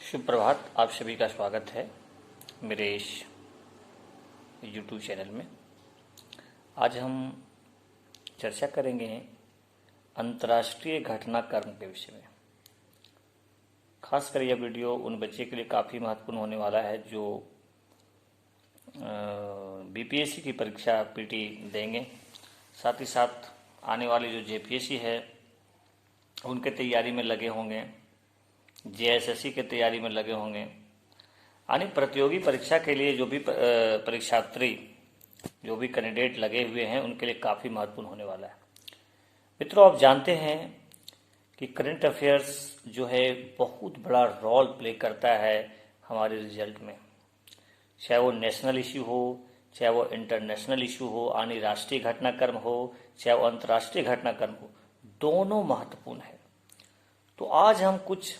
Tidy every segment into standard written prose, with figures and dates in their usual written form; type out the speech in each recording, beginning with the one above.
शुभ प्रभात। आप सभी का स्वागत है मेरे इस YouTube चैनल में। आज हम चर्चा करेंगे अंतर्राष्ट्रीय घटनाक्रम के विषय में। खासकर यह वीडियो उन बच्चे के लिए काफ़ी महत्वपूर्ण होने वाला है जो बीपीएससी की परीक्षा पीटी देंगे, साथ ही साथ आने वाली जो जेपीएससी है उनके तैयारी में लगे होंगे, जेएसएससी के तैयारी में लगे होंगे, यानी प्रतियोगी परीक्षा के लिए जो भी परीक्षार्थी जो भी कैंडिडेट लगे हुए हैं उनके लिए काफ़ी महत्वपूर्ण होने वाला है। मित्रों, आप जानते हैं कि करंट अफेयर्स जो है बहुत बड़ा रोल प्ले करता है हमारे रिजल्ट में, चाहे वो नेशनल इशू हो, चाहे वो इंटरनेशनल इशू हो, यानी राष्ट्रीय घटनाक्रम हो, चाहे वो अंतर्राष्ट्रीय घटनाक्रम हो, दोनों महत्वपूर्ण है। तो आज हम कुछ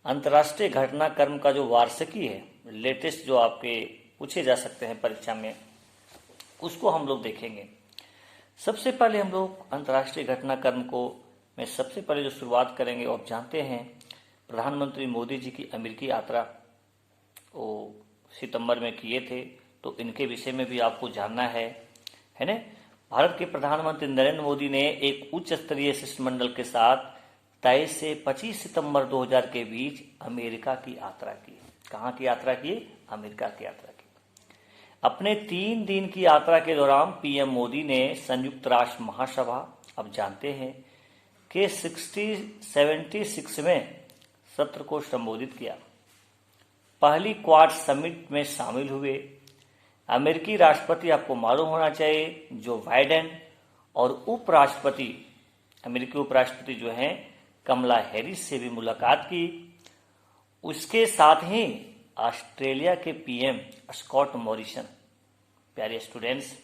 अंतर्राष्ट्रीय घटनाक्रम का जो वार्षिकी है, लेटेस्ट जो आपके पूछे जा सकते हैं परीक्षा में, उसको हम लोग देखेंगे। सबसे पहले हम लोग अंतर्राष्ट्रीय घटनाक्रम को में सबसे पहले जो शुरुआत करेंगे, आप जानते हैं प्रधानमंत्री मोदी जी की अमेरिकी यात्रा वो सितंबर में किए थे, तो इनके विषय में भी आपको जानना है ना। भारत के प्रधानमंत्री नरेंद्र मोदी ने एक उच्च स्तरीय शिष्टमंडल के साथ 23 से 25 सितंबर 2000 के बीच अमेरिका की यात्रा की। कहाँ की यात्रा की? अमेरिका की यात्रा की। अपने 3 दिन की यात्रा के दौरान पीएम मोदी ने संयुक्त राष्ट्र महासभा, अब जानते हैं कि 76वें सत्र को संबोधित किया। पहली क्वाड समिट में शामिल हुए। अमेरिकी राष्ट्रपति, आपको मालूम होना चाहिए, जो बाइडेन, और उपराष्ट्रपति, अमेरिकी उपराष्ट्रपति जो हैं कमला हैरिस से भी मुलाकात की। उसके साथ ही ऑस्ट्रेलिया के पीएम स्कॉट मॉरिसन। प्यारे स्टूडेंट्स,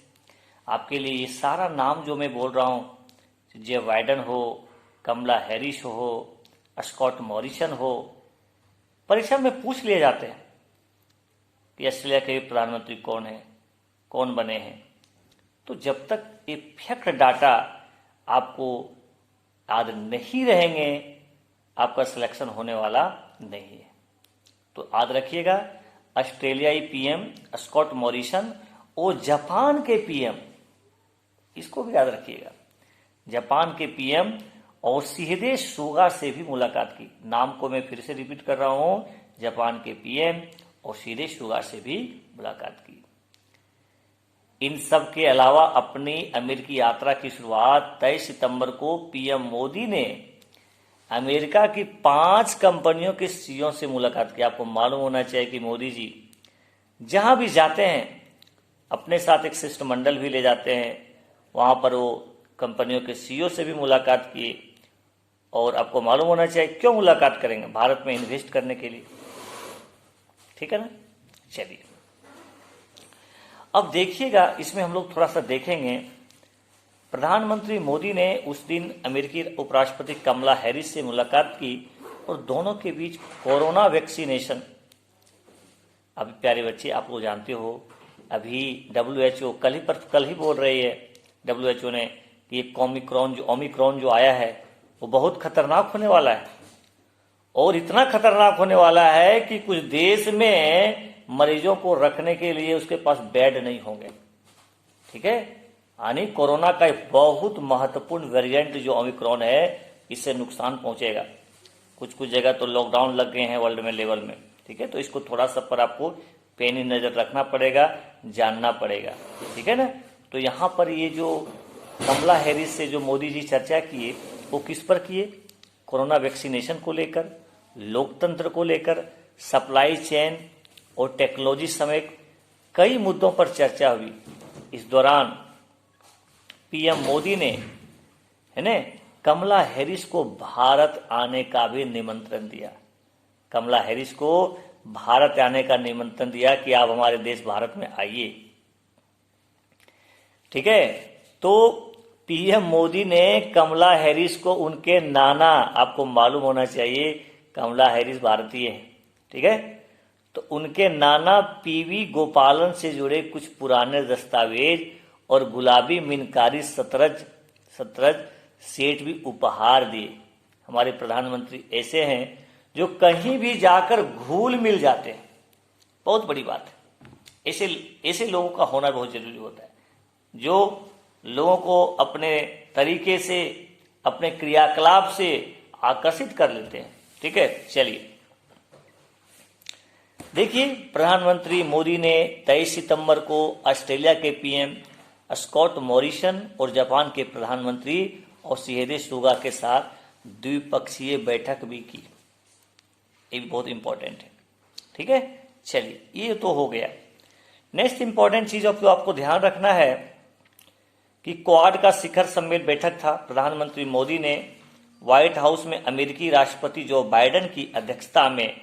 आपके लिए ये सारा नाम जो मैं बोल रहा हूँ, जो बाइडेन हो, कमला हैरिस हो, स्कॉट मॉरिसन हो, परीक्षा में पूछ लिए जाते हैं कि ऑस्ट्रेलिया के प्रधानमंत्री कौन है, कौन बने हैं। तो जब तक ये फैक्ट डाटा आपको याद नहीं रहेंगे, आपका सिलेक्शन होने वाला नहीं है। तो याद रखिएगा, ऑस्ट्रेलियाई पीएम स्कॉट मॉरिसन और जापान के पीएम, इसको भी याद रखिएगा, जापान के पीएम और सीधे सुगा से भी मुलाकात की। नाम को मैं फिर से रिपीट कर रहा हूं, जापान के पीएम और सीधे सुगा से भी मुलाकात की। इन सब के अलावा अपनी अमेरिकी यात्रा की शुरुआत 23 सितंबर को पीएम मोदी ने अमेरिका की 5 कंपनियों के सीईओ से मुलाकात की। आपको मालूम होना चाहिए कि मोदी जी जहां भी जाते हैं अपने साथ एक शिष्टमंडल भी ले जाते हैं। वहां पर वो कंपनियों के सीईओ से भी मुलाकात की, और आपको मालूम होना चाहिए क्यों मुलाकात करेंगे, भारत में इन्वेस्ट करने के लिए। ठीक है ना। चलिए अब देखिएगा, इसमें हम लोग थोड़ा सा देखेंगे। प्रधानमंत्री मोदी ने उस दिन अमेरिकी उपराष्ट्रपति कमला हैरिस से मुलाकात की और दोनों के बीच कोरोना वैक्सीनेशन। अभी प्यारे बच्चे, आप लोग जानते हो, अभी WHO कल ही बोल रही है WHO ने कि ये ओमिक्रॉन जो आया है वो बहुत खतरनाक होने वाला है, और इतना खतरनाक होने वाला है कि कुछ देश में मरीजों को रखने के लिए उसके पास बेड नहीं होंगे। ठीक है, यानी कोरोना का एक बहुत महत्वपूर्ण वेरिएंट जो ओमिक्रॉन है, इससे नुकसान पहुंचेगा। कुछ जगह तो लॉकडाउन लग गए हैं वर्ल्ड में लेवल में। ठीक है, तो इसको थोड़ा सा पर आपको पैनी नजर रखना पड़ेगा, जानना पड़ेगा। ठीक है ना। तो यहाँ पर ये जो कमला हैरिस से जो मोदी जी चर्चा किए, वो किस पर किए? कोरोना वैक्सीनेशन को लेकर, लोकतंत्र को लेकर, सप्लाई चेन और टेक्नोलॉजी समेत कई मुद्दों पर चर्चा हुई। इस दौरान पीएम मोदी ने कमला हैरिस को भारत आने का भी निमंत्रण दिया। कमला हैरिस को भारत आने का निमंत्रण दिया कि आप हमारे देश भारत में आइए। ठीक है, तो पीएम मोदी ने कमला हैरिस को उनके नाना, आपको मालूम होना चाहिए कमला हैरिस भारतीय है। ठीक है, तो उनके नाना पीवी गोपालन से जुड़े कुछ पुराने दस्तावेज और गुलाबी मीनकारी सतरज सेट भी उपहार दिए। हमारे प्रधानमंत्री ऐसे हैं जो कहीं भी जाकर घुल मिल जाते हैं। बहुत बड़ी बात है। ऐसे लोगों का होना बहुत जरूरी होता है, जो लोगों को अपने तरीके से, अपने क्रियाकलाप से आकर्षित कर लेते हैं। ठीक है, चलिए देखिए, प्रधानमंत्री मोदी ने 23 सितंबर को ऑस्ट्रेलिया के पीएम स्कॉट मॉरिसन और जापान के प्रधानमंत्री योशिहिदे सुगा के साथ द्विपक्षीय बैठक भी की। ये भी बहुत इंपॉर्टेंट है। ठीक है, चलिए ये तो हो गया। नेक्स्ट इंपॉर्टेंट चीज जो आपको ध्यान रखना है कि क्वाड का शिखर सम्मेलन बैठक था। प्रधानमंत्री मोदी ने व्हाइट हाउस में अमेरिकी राष्ट्रपति जो बाइडेन की अध्यक्षता में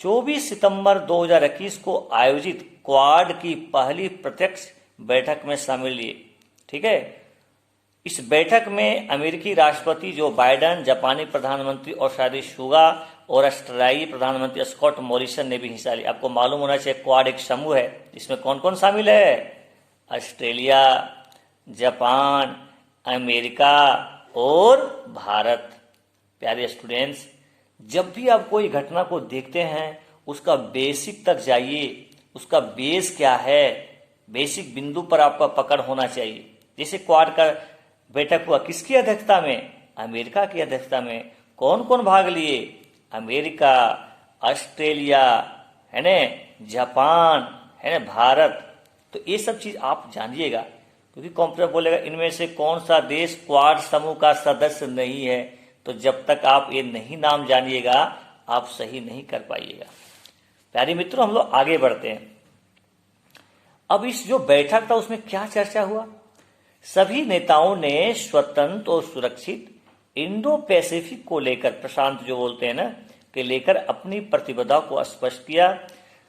24 सितंबर 2021 को आयोजित क्वाड की पहली प्रत्यक्ष बैठक में शामिल लिए। ठीक है, इस बैठक में अमेरिकी राष्ट्रपति जो बाइडेन, जापानी प्रधानमंत्री योशिहिदे सुगा और ऑस्ट्रेलियाई प्रधानमंत्री स्कॉट मॉरिसन ने भी हिस्सा लिया। आपको मालूम होना चाहिए क्वाड एक समूह है जिसमें कौन कौन शामिल है? ऑस्ट्रेलिया, जापान, अमेरिका और भारत। प्यारे स्टूडेंट्स, जब भी आप कोई घटना को देखते हैं उसका बेसिक तक जाइए, उसका बेस क्या है, बेसिक बिंदु पर आपका पकड़ होना चाहिए। जैसे क्वाड का बैठक हुआ, किसकी अध्यक्षता में? अमेरिका की अध्यक्षता में। कौन कौन भाग लिए? अमेरिका, ऑस्ट्रेलिया, है ना, जापान, है ना, भारत। तो ये सब चीज आप जानिएगा, क्योंकि कंप्यूटर बोलेगा इनमें से कौन सा देश क्वाड समूह का सदस्य नहीं है। तो जब तक आप ये नहीं नाम जानिएगा आप सही नहीं कर पाइएगा। प्यारे मित्रों, हम लोग आगे बढ़ते हैं। अब इस जो बैठक था उसमें क्या चर्चा हुआ? सभी नेताओं ने स्वतंत्र और सुरक्षित इंडो पैसिफिक को लेकर, प्रशांत जो बोलते हैं ना, के लेकर अपनी प्रतिबद्धता को स्पष्ट किया।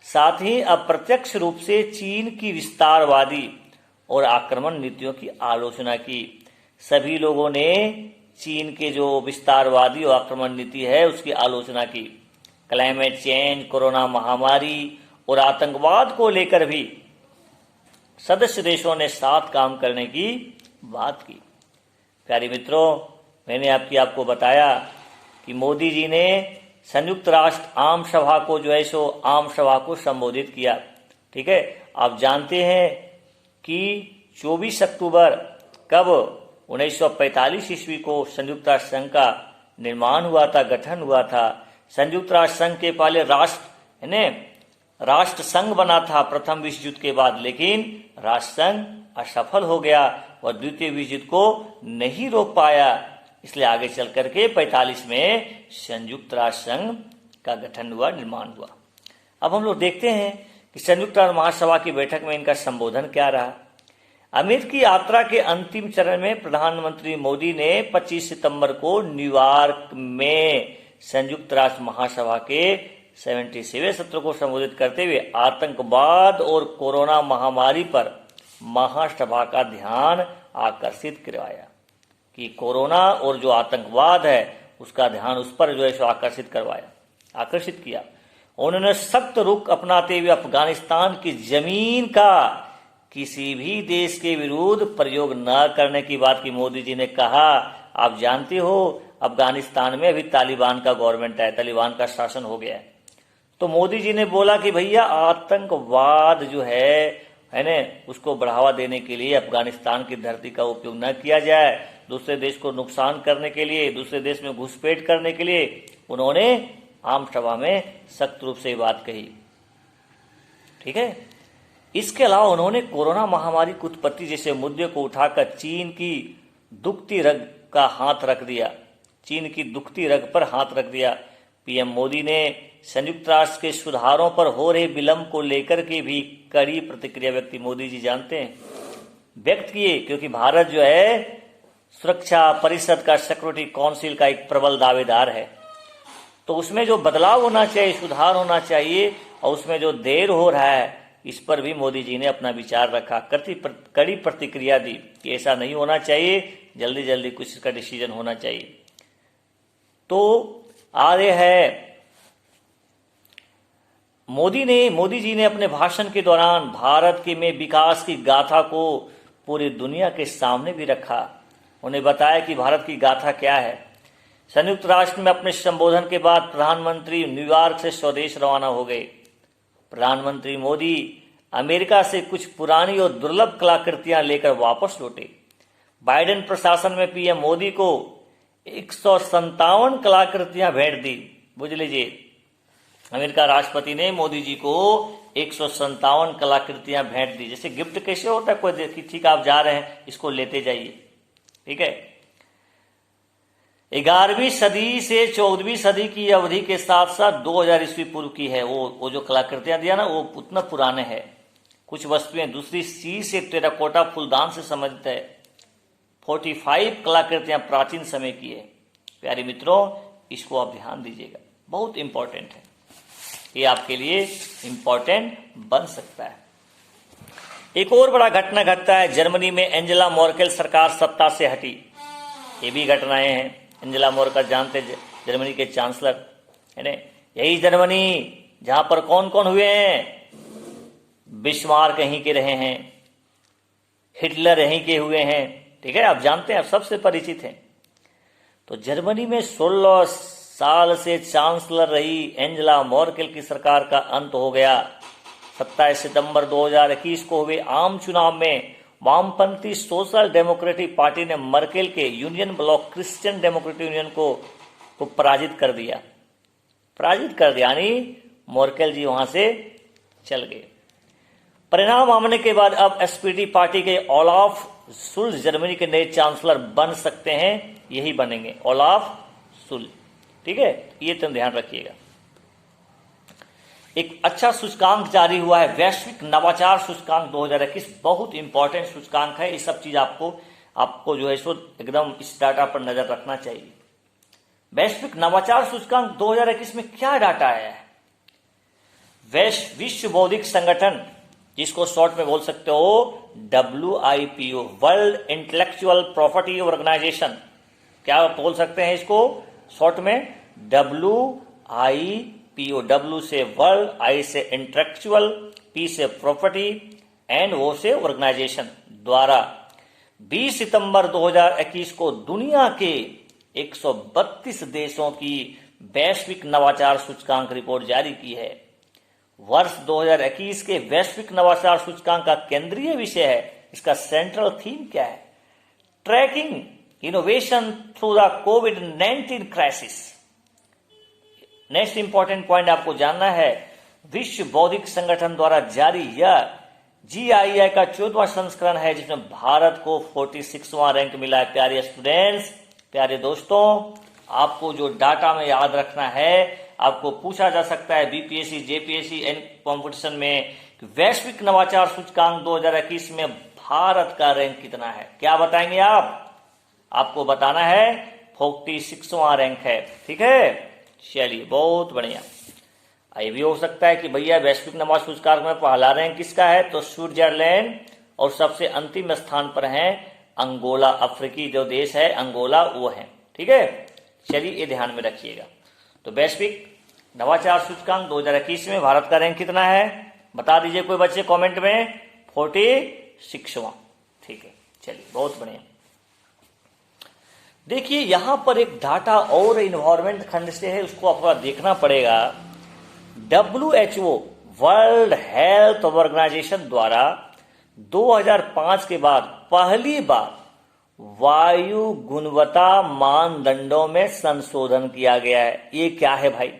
साथ ही अप्रत्यक्ष रूप से चीन की विस्तारवादी और आक्रमण नीतियों की आलोचना की। सभी लोगों ने चीन के जो विस्तारवादी और आक्रमण नीति है उसकी आलोचना की। क्लाइमेट चेंज, कोरोना महामारी और आतंकवाद को लेकर भी सदस्य देशों ने साथ काम करने की बात की। प्यारे मित्रों, मैंने आपको बताया कि मोदी जी ने संयुक्त राष्ट्र आम सभा को जो है सो आम सभा को संबोधित किया। ठीक है, आप जानते हैं कि 24 अक्टूबर कब 1945 ईस्वी को संयुक्त राष्ट्र संघ का निर्माण हुआ था, गठन हुआ था। संयुक्त राष्ट्र संघ के पहले राष्ट्र संघ बना था प्रथम विश्व युद्ध के बाद, लेकिन राष्ट्र संघ असफल हो गया और द्वितीय विश्व युद्ध को नहीं रोक पाया। इसलिए आगे चल करके 45 में संयुक्त राष्ट्र संघ का गठन हुआ, निर्माण हुआ। अब हम लोग देखते हैं कि संयुक्त राष्ट्र महासभा की बैठक में इनका संबोधन क्या रहा। अमेरिकी यात्रा के अंतिम चरण में प्रधानमंत्री मोदी ने 25 सितंबर को न्यूयॉर्क में संयुक्त राष्ट्र महासभा के 77वें सत्र को संबोधित करते हुए आतंकवाद और कोरोना महामारी पर महासभा का ध्यान आकर्षित करवाया कि कोरोना और जो आतंकवाद है उसका ध्यान उस पर जो है सो आकर्षित किया। उन्होंने सख्त रुख अपनाते हुए अफगानिस्तान की जमीन का किसी भी देश के विरुद्ध प्रयोग न करने की बात की मोदी जी ने कहा। आप जानते हो अफगानिस्तान में अभी तालिबान का गवर्नमेंट है, तालिबान का शासन हो गया है। तो मोदी जी ने बोला कि भैया आतंकवाद जो है ना, उसको बढ़ावा देने के लिए अफगानिस्तान की धरती का उपयोग न किया जाए। दूसरे देश को नुकसान करने के लिए, दूसरे देश में घुसपैठ करने के लिए उन्होंने आम सभा में सख्त रूप से बात कही। ठीक है, इसके अलावा उन्होंने कोरोना महामारी की उत्पत्ति जैसे मुद्दे को उठाकर चीन की दुखती रग का हाथ रख दिया, चीन की दुखती रग पर हाथ रख दिया। पीएम मोदी ने संयुक्त राष्ट्र के सुधारों पर हो रहे विलंब को लेकर के भी कड़ी प्रतिक्रिया मोदी जी जानते हैं व्यक्त किए, क्योंकि भारत जो है सुरक्षा परिषद का, सिक्योरिटी काउंसिल का एक प्रबल दावेदार है। तो उसमें जो बदलाव होना चाहिए, सुधार होना चाहिए, और उसमें जो देर हो रहा है इस पर भी मोदी जी ने अपना विचार रखा, कड़ी प्रतिक्रिया दी कि ऐसा नहीं होना चाहिए, जल्दी जल्दी कुछ इसका डिसीजन होना चाहिए। तो आगे है मोदी जी ने अपने भाषण के दौरान भारत के में विकास की गाथा को पूरी दुनिया के सामने भी रखा। उन्हें बताया कि भारत की गाथा क्या है। संयुक्त राष्ट्र में अपने संबोधन के बाद प्रधानमंत्री न्यूयॉर्क से स्वदेश रवाना हो गए। प्रधानमंत्री मोदी अमेरिका से कुछ पुरानी और दुर्लभ कलाकृतियां लेकर वापस लौटे। बाइडेन प्रशासन में पीएम मोदी को 157 कलाकृतियां भेंट दी। बुझ लीजिए, अमेरिका राष्ट्रपति ने मोदी जी को 157 कलाकृतियां भेंट दी। जैसे गिफ्ट कैसे होता है, कोई देखिए ठीक आप जा रहे हैं, इसको लेते जाइए, ठीक है। 11वीं सदी से 14वीं सदी की अवधि के साथ साथ 2000 ईस्वी पूर्व की है। वो जो कलाकृतियां दिया ना, वो उतना पुराने हैं। कुछ वस्तुएं दूसरी चीज से टेराकोटा फूलदान से संबंधित है। 45 कलाकृतियां प्राचीन समय की है। प्यारे मित्रों, इसको आप ध्यान दीजिएगा, बहुत इंपॉर्टेंट है, ये आपके लिए इंपॉर्टेंट बन सकता है। एक और बड़ा घटना घटता है, जर्मनी में एंजेला मर्केल सरकार सत्ता से हटी। ये भी घटनाएं हैं। एंजेला मर्केल जानते, जर्मनी के चांसलर है ना, यही जर्मनी जहां पर कौन कौन हुए हैं, बिस्मार्क यहीं के रहे हैं, हिटलर यहीं के हुए हैं, ठीक है, आप जानते हैं, आप सबसे परिचित हैं। तो जर्मनी में 16 साल से चांसलर रही एंजेला मर्केल की सरकार का अंत हो गया। 27 सितंबर 2021 को हुए आम चुनाव में वामपंथी सोशल डेमोक्रेटिक पार्टी ने मर्केल के union block Christian democratic union को पराजित कर दिया, यानी मर्केल जी वहां से चल गए। परिणाम आने के बाद अब एसपीडी पार्टी के ओलाफ शुल्ज जर्मनी के नए चांसलर बन सकते हैं, यही बनेंगे ओलाफ शुल्ज, ठीक है, ये तुम ध्यान रखिएगा। एक अच्छा सूचकांक जारी हुआ है, वैश्विक नवाचार सूचकांक 2021, बहुत इंपॉर्टेंट सूचकांक है। ये सब चीज आपको जो है सो एकदम इस डाटा पर नजर रखना चाहिए। वैश्विक नवाचार सूचकांक 2021 में क्या डाटा है? विश्व बौद्धिक संगठन, जिसको शॉर्ट में बोल सकते हो WIPO, world intellectual property organisation, क्या बोल सकते हैं इसको शॉर्ट में? WIPO, W से वर्ल्ड, I से इंटेलेक्चुअल, P से प्रॉपर्टी एंड O से ऑर्गेनाइजेशन द्वारा 20 सितंबर 2021 को दुनिया के 132 देशों की वैश्विक नवाचार सूचकांक रिपोर्ट जारी की है। वर्ष 2021 के वैश्विक नवाचार सूचकांक का केंद्रीय विषय है, इसका सेंट्रल थीम क्या है? ट्रैकिंग इनोवेशन थ्रू द कोविड-19 क्राइसिस। नेक्स्ट इंपॉर्टेंट पॉइंट आपको जानना है, विश्व बौद्धिक संगठन द्वारा जारी यह GII का 14वां संस्करण है, जिसमें भारत को 46वां रैंक मिला है। प्यारे स्टूडेंट्स, प्यारे दोस्तों, आपको जो डाटा में याद रखना है, आपको पूछा जा सकता है BPSC JPSC एंड कॉम्पिटिशन में, वैश्विक नवाचार सूचकांक 2021 में भारत का रैंक कितना है? क्या बताएंगे आप? आपको बताना है 46वां रैंक है, ठीक है। चलिए, बहुत बढ़िया। ये भी हो सकता है कि भैया वैश्विक नवाचार सूचकांक में पहला रैंक किसका है, तो स्विट्जरलैंड, और सबसे अंतिम स्थान पर है अंगोला, अफ्रीकी जो देश है अंगोला, वो है, ठीक है। चलिए, ये ध्यान में रखिएगा। तो वैश्विक नवाचार सूचकांक 2021 में भारत का रैंक कितना है, बता दीजिए कोई बच्चे कमेंट में। 46वां, ठीक है। चलिए, बहुत बढ़िया। देखिए, यहां पर एक डाटा और इन्वायरमेंट खंड से है, उसको आपको देखना पड़ेगा। WHO, वर्ल्ड हेल्थ ऑर्गेनाइजेशन द्वारा 2005 के बाद पहली बार वायु गुणवत्ता मानदंडों में संशोधन किया गया है। ये क्या है भाई?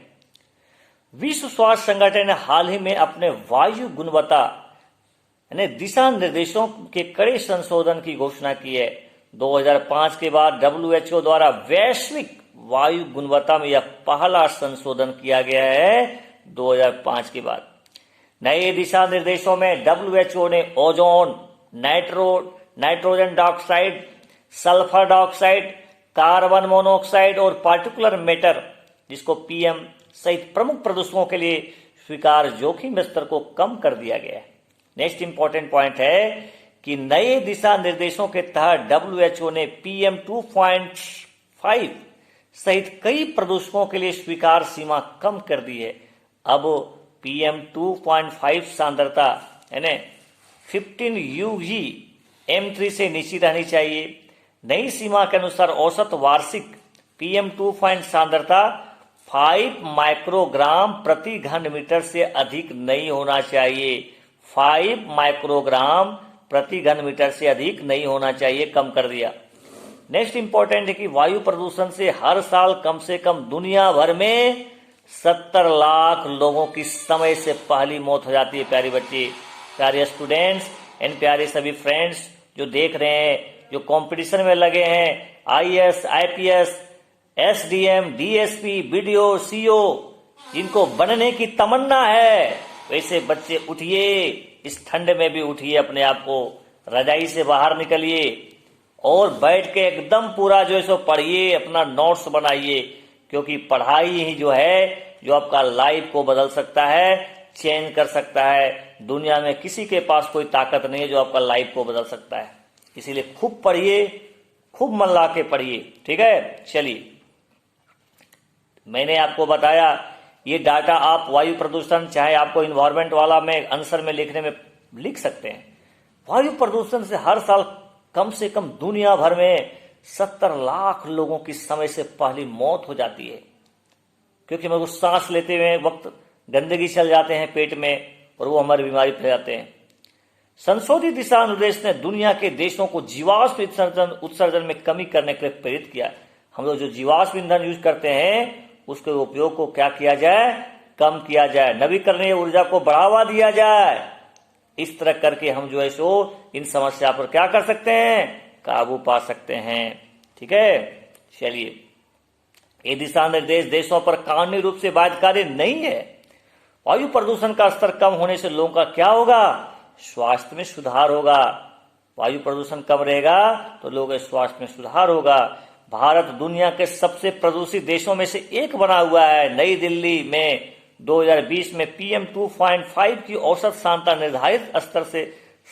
विश्व स्वास्थ्य संगठन ने हाल ही में अपने वायु गुणवत्ता दिशा निर्देशों के कड़े संशोधन की घोषणा की है। 2005 के बाद WHO द्वारा वैश्विक वायु गुणवत्ता में यह पहला संशोधन किया गया है। 2005 के बाद नए दिशा निर्देशों में WHO ने ozone, nitrogen dioxide, sulphur dioxide, carbon monoxide और पार्टिकुलर मैटर, जिसको PM सहित प्रमुख प्रदूषकों के लिए स्वीकार जोखिम स्तर को कम कर दिया गया है। नेक्स्ट इंपॉर्टेंट पॉइंट है कि नए दिशा निर्देशों के तहत WHO ने PM 2.5 सहित कई प्रदूषकों के लिए स्वीकार सीमा कम कर दी है। अब PM 2.5 सांद्रता 15 UG M3 से नीचे रहनी चाहिए। नई सीमा के अनुसार औसत वार्षिक PM2.5 सांद्रता 5 माइक्रोग्राम प्रति घन मीटर से अधिक नहीं होना चाहिए। 5 माइक्रोग्राम प्रति घन मीटर से अधिक नहीं होना चाहिए, कम कर दिया। नेक्स्ट इंपॉर्टेंट है कि वायु प्रदूषण से हर साल कम से कम दुनिया भर में 70 लाख लोगों की समय से पहली मौत हो जाती है। प्यारे बच्चे, प्यारे स्टूडेंट्स एंड प्यारे सभी फ्रेंड्स जो देख रहे हैं, जो कंपटीशन में लगे हैं, IAS, IPS, SDM, DSP, BDO, CO, जिनको बनने की तमन्ना है, वैसे बच्चे उठिए, इस ठंड में भी उठिए, अपने आप को रजाई से बाहर निकलिए और बैठ के एकदम पूरा जो है सो पढ़िए, अपना नोट्स बनाइए, क्योंकि पढ़ाई ही जो है जो आपका लाइफ को बदल सकता है, चेंज कर सकता है। दुनिया में किसी के पास कोई ताकत नहीं है जो आपका लाइफ को बदल सकता है। इसीलिए खूब पढ़िए, खूब मन ला के पढ़िए, ठीक है। चलिए, मैंने आपको बताया ये डाटा आप वायु प्रदूषण, चाहे आपको इन्वायरमेंट वाला में आंसर में लिखने में लिख सकते हैं। वायु प्रदूषण से हर साल कम से कम दुनिया भर में 70 लाख लोगों की समय से पहली मौत हो जाती है, क्योंकि हम सांस लेते हुए वक्त गंदगी चल जाते हैं पेट में और वो हमारी बीमारी फैलाते हैं। संशोधित दिशा निर्देश ने दुनिया के देशों को जीवाश्म उत्सर्जन में कमी करने के लिए प्रेरित किया। हम लोग जो जीवाश्म ईंधन यूज करते हैं उसके उपयोग को क्या किया जाए, कम किया जाए, नवीकरणीय ऊर्जा को बढ़ावा दिया जाए। इस तरह करके हम जो है सो इन समस्या पर क्या कर सकते हैं, काबू पा सकते हैं, ठीक है। चलिए, ये दिशा निर्देश देशों पर कानूनी रूप से बाध्यकारी नहीं है। वायु प्रदूषण का स्तर कम होने से लोगों का क्या होगा, स्वास्थ्य में सुधार होगा। वायु प्रदूषण कम रहेगा तो लोगों के स्वास्थ्य में सुधार होगा। भारत दुनिया के सबसे प्रदूषित देशों में से एक बना हुआ है। नई दिल्ली में 2020 में PM2.5 की औसत सांद्रता निर्धारित स्तर से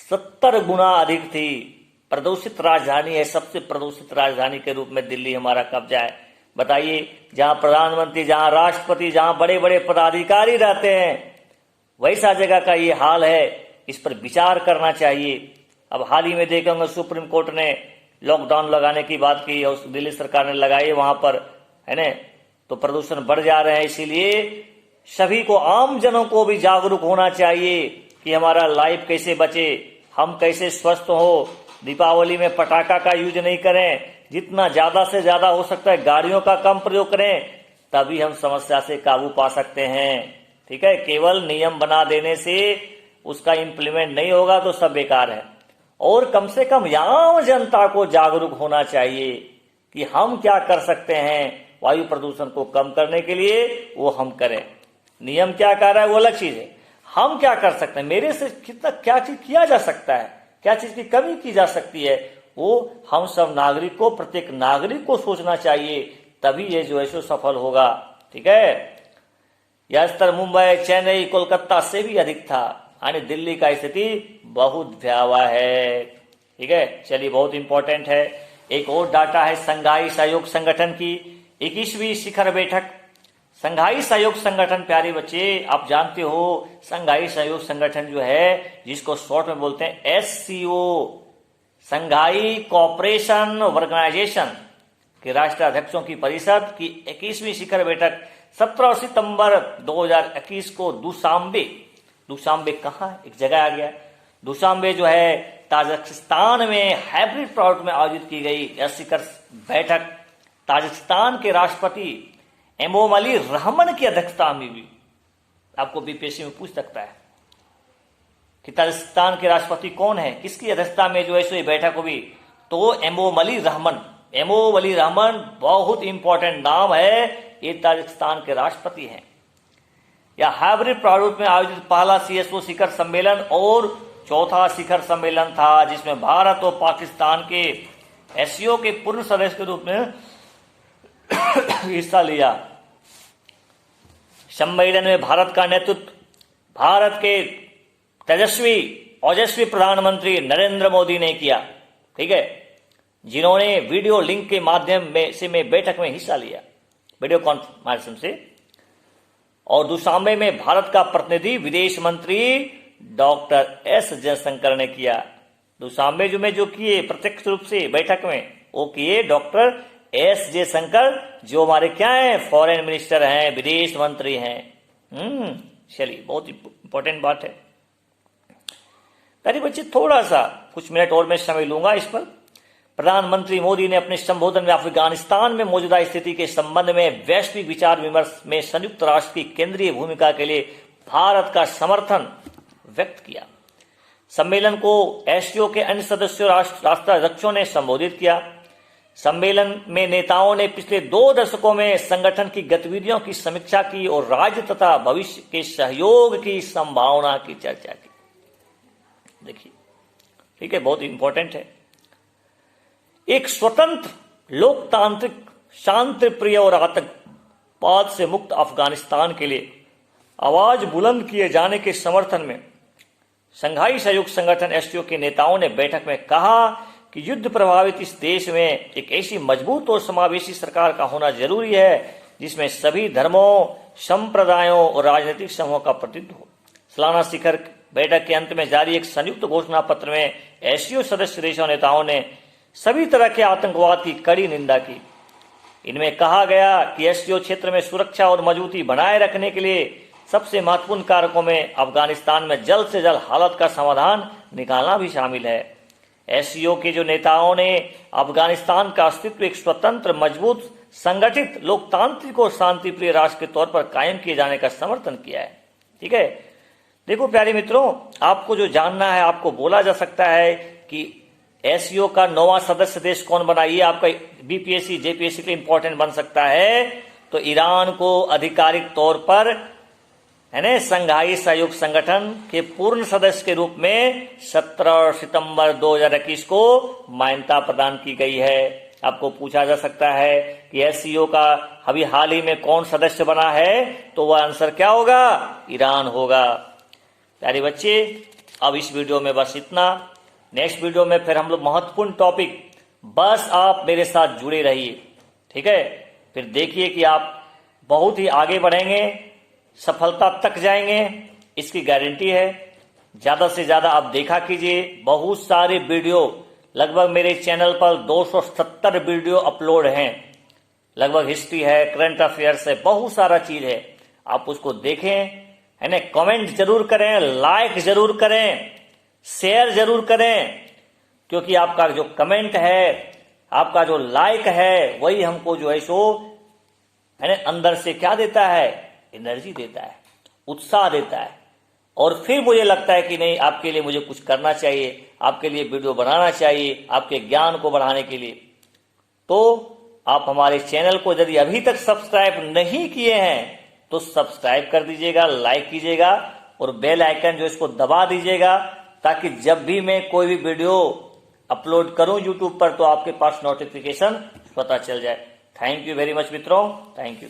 70 गुना अधिक थी। प्रदूषित राजधानी है, सबसे प्रदूषित राजधानी के रूप में दिल्ली हमारा कब्जा है। बताइए, जहां प्रधानमंत्री, जहां राष्ट्रपति, जहां बड़े बड़े पदाधिकारी रहते हैं, वैसा जगह का ये हाल है। इस पर विचार करना चाहिए। अब हाल ही में देखेंगे सुप्रीम कोर्ट ने लॉकडाउन लगाने की बात की और दिल्ली सरकार ने लगाई वहां पर, है ना, तो प्रदूषण बढ़ जा रहे हैं। इसीलिए सभी को, आम जनों को भी जागरूक होना चाहिए कि हमारा लाइफ कैसे बचे, हम कैसे स्वस्थ हो। दीपावली में पटाखा का यूज नहीं करें, जितना ज्यादा से ज्यादा हो सकता है गाड़ियों का कम प्रयोग करें, तभी हम समस्या से काबू पा सकते हैं, ठीक है। केवल नियम बना देने से उसका इम्प्लीमेंट नहीं होगा तो सब बेकार है। और कम से कम आम जनता को जागरूक होना चाहिए कि हम क्या कर सकते हैं वायु प्रदूषण को कम करने के लिए, वो हम करें। नियम क्या कर रहा है वो अलग चीज है, हम क्या कर सकते हैं, मेरे से कितना क्या चीज किया जा सकता है, क्या चीज की कमी की जा सकती है, वो हम सब नागरिक को, प्रत्येक नागरिक को सोचना चाहिए, तभी ये जो है सो सफल होगा, ठीक है। यह स्तर मुंबई, चेन्नई, कोलकाता से भी अधिक था, यानी दिल्ली का स्थिति बहुत भयावह है, ठीक है। चलिए, बहुत इंपॉर्टेंट है। एक और डाटा है संघाई सहयोग संगठन की 21वीं शिखर बैठक। संघाई सहयोग संगठन, प्यारे बच्चे, आप जानते हो संघाई सहयोग संगठन जो है, जिसको शॉर्ट में बोलते हैं SCO, संघाई कोऑपरेशन ऑर्गेनाइजेशन के राष्ट्राध्यक्षों की परिषद की 21वीं शिखर बैठक 17 सितंबर 2021 को दुशांबे कहाँ, एक जगह आ गया, दुशांबे जो है ताजिकिस्तान में हाइब्रिड प्रारूप में आयोजित की गई। यह शिखर बैठक ताजिकिस्तान के राष्ट्रपति एमोमली रहमान की अध्यक्षता में भी, आपको BPSC में पूछ सकता है कि ताजिकिस्तान के राष्ट्रपति कौन है, किसकी अध्यक्षता में जो है सो ये बैठक हुई, तो एमोमली रहमान बहुत इंपॉर्टेंट नाम है, ये ताजिकिस्तान के राष्ट्रपति हैं। यह हाइब्रिड प्रारूप में आयोजित पहला CSO शिखर सम्मेलन और चौथा शिखर सम्मेलन था, जिसमें भारत और पाकिस्तान के SCO के पूर्ण सदस्य के रूप में हिस्सा लिया। सम्मेलन में भारत का नेतृत्व भारत के ओजस्वी प्रधानमंत्री नरेंद्र मोदी ने किया, ठीक है, जिन्होंने वीडियो लिंक के माध्यम में बैठक में हिस्सा लिया, वीडियो कॉन्फ्रेंस माध्यम से। और दुशांबे में भारत का प्रतिनिधि विदेश मंत्री डॉक्टर S जयशंकर ने किया। दुशांबे में जो किए प्रत्यक्ष रूप से बैठक में, वो किए डॉक्टर एस जयशंकर, जो हमारे क्या हैं, फॉरेन मिनिस्टर हैं, विदेश मंत्री हैं। चलिए, बहुत इंपॉर्टेंट बात है। प्यारे बच्चे, थोड़ा सा कुछ मिनट और मैं समय लूंगा इस पर। प्रधानमंत्री मोदी ने अपने संबोधन में अफगानिस्तान में मौजूदा स्थिति के संबंध में वैश्विक विचार विमर्श में संयुक्त राष्ट्र की केंद्रीय भूमिका के लिए भारत का समर्थन व्यक्त किया। सम्मेलन को एससीओ के अन्य सदस्यों राष्ट्राध्यक्षों ने संबोधित किया। सम्मेलन में नेताओं ने पिछले 2 दशकों में संगठन की गतिविधियों की समीक्षा की और राज्य तथा भविष्य के सहयोग की संभावना की चर्चा की। देखिए, ठीक है, बहुत इंपॉर्टेंट है। एक स्वतंत्र, लोकतांत्रिक, शांति प्रिय और आतंकवाद से मुक्त अफगानिस्तान के लिए आवाज बुलंद किए जाने के समर्थन में शंघाई सहयोग संगठन एससीओ के नेताओं ने बैठक में कहा कि युद्ध प्रभावित इस देश में एक ऐसी मजबूत और समावेशी सरकार का होना जरूरी है जिसमें सभी धर्मों, संप्रदायों और राजनीतिक समूहों का प्रतिनिधित्व हो। सालाना शिखर बैठक के अंत में जारी एक संयुक्त घोषणा पत्र में एससीओ सदस्य देशों नेताओं ने सभी तरह के आतंकवाद की कड़ी निंदा की। इनमें कहा गया कि एससीओ क्षेत्र में सुरक्षा और मजबूती बनाए रखने के लिए सबसे महत्वपूर्ण कारकों में अफगानिस्तान में जल्द से जल्द हालत का समाधान निकालना भी शामिल है। एससीओ के जो नेताओं ने अफगानिस्तान का अस्तित्व एक स्वतंत्र, मजबूत, संगठित, लोकतांत्रिक और शांतिप्रिय राष्ट्र के तौर पर कायम किए जाने का समर्थन किया है। ठीक है, देखो प्यारे मित्रों, आपको जो जानना है, आपको बोला जा सकता है कि एससीओ का 9वां सदस्य देश कौन बना, ये आपका बीपीएससी जेपीएससी के लिए इंपॉर्टेंट बन सकता है। तो ईरान को आधिकारिक तौर पर, है ना, संघाई सहयोग संगठन के पूर्ण सदस्य के रूप में 17 सितंबर 2021 को मान्यता प्रदान की गई है। आपको पूछा जा सकता है कि एससीओ का अभी हाल ही में कौन सदस्य बना है, तो वह आंसर क्या होगा, ईरान होगा। प्यारे बच्चे, अब इस वीडियो में बस इतना। नेक्स्ट वीडियो में फिर हम लोग महत्वपूर्ण टॉपिक, बस आप मेरे साथ जुड़े रहिए। ठीक है, फिर देखिए कि आप बहुत ही आगे बढ़ेंगे, सफलता तक जाएंगे, इसकी गारंटी है। ज्यादा से ज्यादा आप देखा कीजिए, बहुत सारे वीडियो, लगभग मेरे चैनल पर 270 वीडियो अपलोड हैं। लगभग हिस्ट्री है, करंट अफेयर्स है, बहुत सारा चीज है। आप उसको देखें, है ना, कमेंट जरूर करें, लाइक जरूर करें, शेयर जरूर करें, क्योंकि आपका जो कमेंट है, आपका जो लाइक है, वही हमको जो है सो, है ना, अंदर से क्या देता है, एनर्जी देता है, उत्साह देता है। और फिर मुझे लगता है कि नहीं, आपके लिए मुझे कुछ करना चाहिए, आपके लिए वीडियो बनाना चाहिए, आपके ज्ञान को बढ़ाने के लिए। तो आप हमारे चैनल को यदि अभी तक सब्सक्राइब नहीं किए हैं तो सब्सक्राइब कर दीजिएगा, लाइक कीजिएगा और बेल आइकन जो इसको दबा दीजिएगा, ताकि जब भी मैं कोई भी वीडियो अपलोड करूं यूट्यूब पर तो आपके पास नोटिफिकेशन पता चल जाए। थैंक यू वेरी मच मित्रों, थैंक यू।